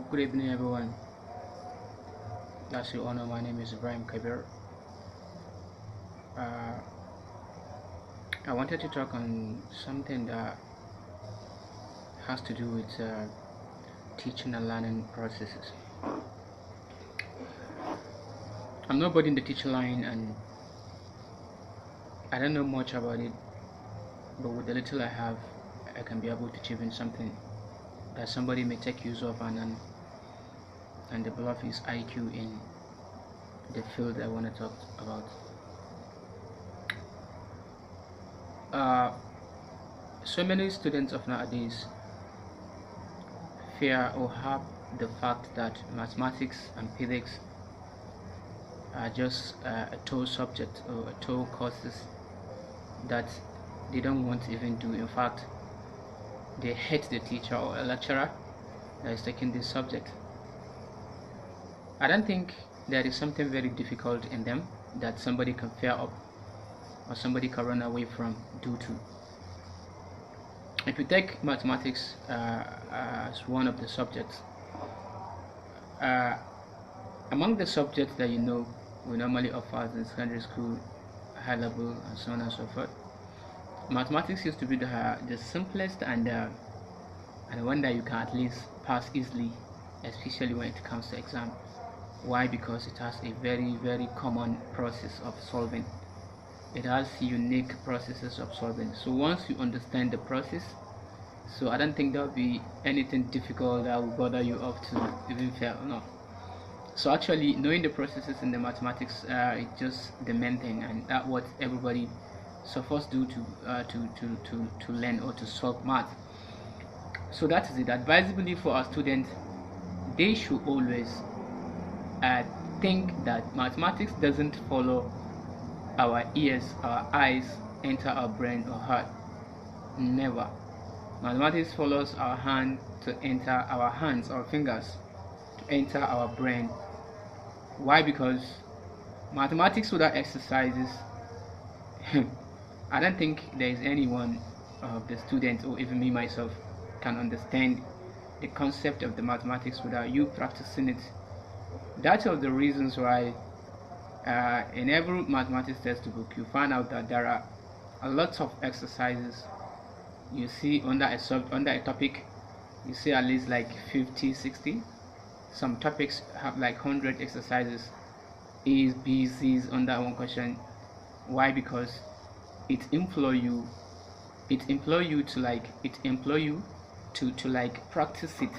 Good evening, everyone. As you all know, my name is Ibrahim Kabir. Uh, I wanted to talk on something that has to do with teaching and learning processes. I'm nobody in the teacher line, and I don't know much about it, but with the little I have, I can be able to achieve in something that somebody may take use of and develop his IQ in the field I want to talk about. So many students of nowadays fear or have the fact that mathematics and physics are just a toe subject or a toe courses that they don't want to even do. In fact, they hate the teacher or a lecturer that is taking this subject. I don't think there is something very difficult in them that somebody can fear up or somebody can run away from due to. If you take mathematics as one of the subjects, among the subjects that we normally offer in secondary school, high level, and so on and so forth, mathematics used to be the simplest and one that you can at least pass easily, especially when it comes to exam. Why? Because it has a very common process of solving. It has unique processes of solving. So once you understand the process, so I don't think there will be anything difficult that will bother you up to even fail. No. So actually, knowing the processes in the mathematics is just the main thing, and that's what everybody supposed to do to learn or to solve math. So that is it. Advisably for our students, they should always think that mathematics doesn't follow our ears, our eyes, enter our brain or heart. Never. Mathematics follows our hand to enter our hands, our fingers, to enter our brain. Why? Because mathematics without exercises, I don't think there is anyone of the students or even me myself can understand the concept of the mathematics without you practicing it. That's one of the reasons why in every mathematics textbook you find out that there are a lot of exercises. You see under a topic, you see at least like 50, 60. Some topics have like 100 exercises, A's, B's, C's under one question. Why? Because it employ you to like practice it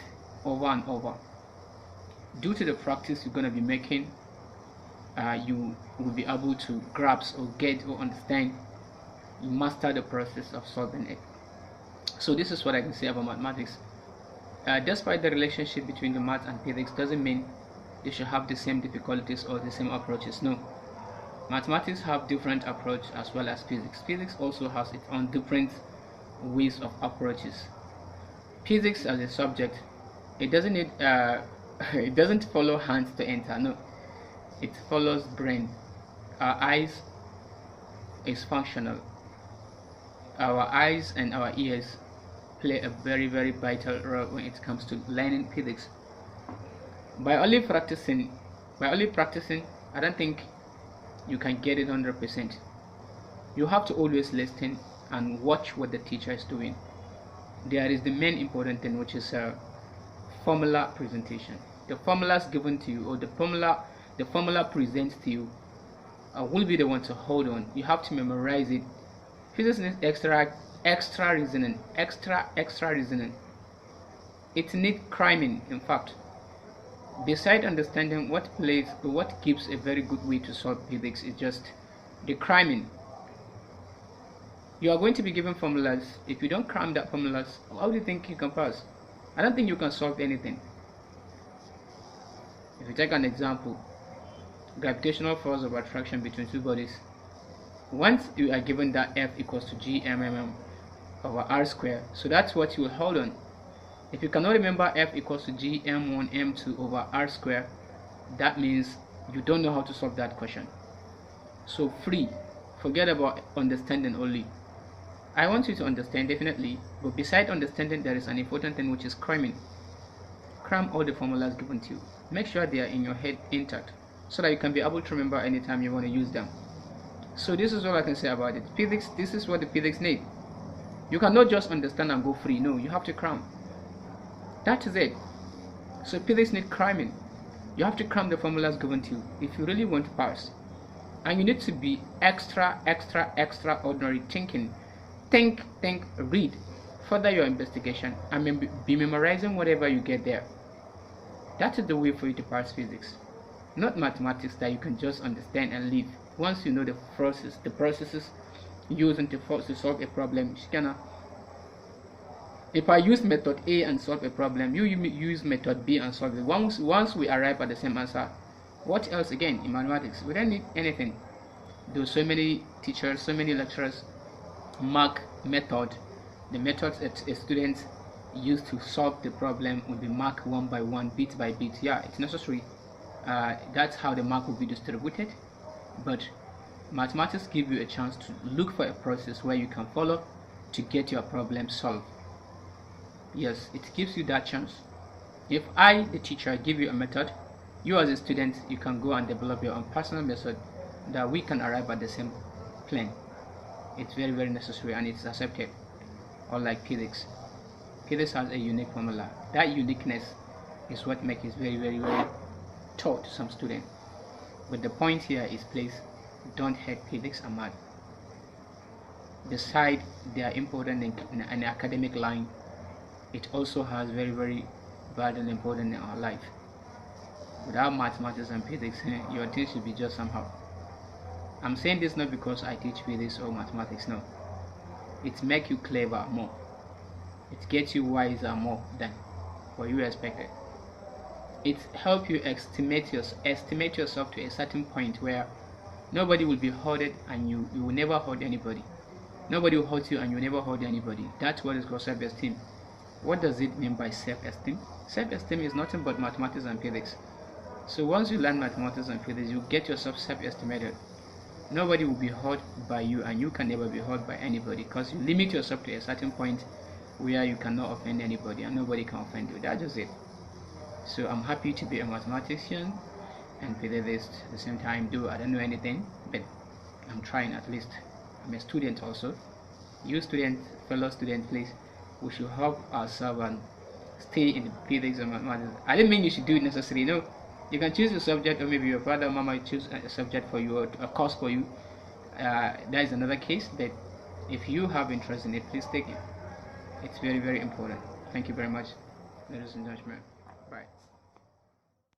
over and over. Due to the practice you're going to be making, you will be able to grasp or get or understand, you master the process of solving it. So this is what I can say about mathematics. Despite the relationship between the math and physics doesn't mean they should have the same difficulties or the same approaches. No, mathematics have different approach as well as physics. Physics also has its own different ways of approaches. Physics as a subject, it doesn't need it doesn't follow hands to enter. No, it follows brain. Our eyes is functional. Our eyes and our ears play a very vital role when it comes to learning physics. By only practicing, I don't think you can get it 100%. You have to always listen and watch what the teacher is doing. There is the main important thing, which is formula presentation. The formulas given to you, or the formula presents to you, will be the one to hold on. You have to memorize it. Physics needs extra reasoning. It needs cramming. In fact, beside understanding what gives a very good way to solve physics is just the cramming. You are going to be given formulas. If you don't cram that formulas, how do you think you can pass? I don't think you can solve anything. If you take an example, gravitational force of attraction between two bodies. Once you are given that F equals to G_mm over R square, so that's what you will hold on. If you cannot remember F equals to G_m1m2 over R square, that means you don't know how to solve that question. So forget about understanding only. I want you to understand definitely, but beside understanding there is an important thing, which is cramming. cram all the formulas given to you. Make sure they are in your head intact so that you can be able to remember anytime you want to use them. So this is all I can say about it. Physics, this is what the physics need. You cannot just understand and go free. No, you have to cram. That is it. So physics need cramming. You have to cram the formulas given to you if you really want to pass. And you need to be extraordinary thinking. Think, read, further your investigation, and be memorizing whatever you get there. That is the way for you to pass physics. Not mathematics that you can just understand and leave. Once you know the processes used to solve a problem, if I use method A and solve a problem, you use method B and solve it. Once we arrive at the same answer, what else again in mathematics? We don't need anything. There are so many teachers, so many lecturers mark method. The methods that a student use to solve the problem will be marked one by one, bit by bit. Yeah, it's necessary. That's how the mark will be distributed. But mathematics give you a chance to look for a process where you can follow to get your problem solved. Yes, it gives you that chance. If I, the teacher, give you a method, you as a student, you can go and develop your own personal method that we can arrive at the same plane. It's very, very necessary and it's accepted. Unlike physics. Physics has a unique formula. That uniqueness is what makes it very, very, very taught to some students. But the point here is, please don't hate physics and math. Besides they are important in an academic line, it also has very, very vital and important in our life. Without mathematics and physics, your things should be just somehow. I'm saying this not because I teach physics or mathematics, no. It makes you clever more. It gets you wiser more than what you expected. It helps you estimate yourself to a certain point where nobody will be hurted and you will never hurt anybody. Nobody will hurt you and you will never hurt anybody. That's what is called self-esteem. What does it mean by self-esteem? Self-esteem is nothing but mathematics and physics. So once you learn mathematics and physics, you get yourself self-estimated. Nobody will be hurt by you and you can never be hurt by anybody because you limit yourself to a certain point where you cannot offend anybody and nobody can offend you. That's just it. So I'm happy to be a mathematician and physicist at the same time. I don't know anything, but I'm trying at least. I'm a student also. You student, fellow student, please, we should help ourselves and stay in the physics and mathematics. I don't mean you should do it necessarily, no. You can choose a subject, or maybe your father or mama choose a subject for you or a course for you. That is another case, but if you have interest in it, please take it. It's very, very important. Thank you very much, ladies and gentlemen. Bye.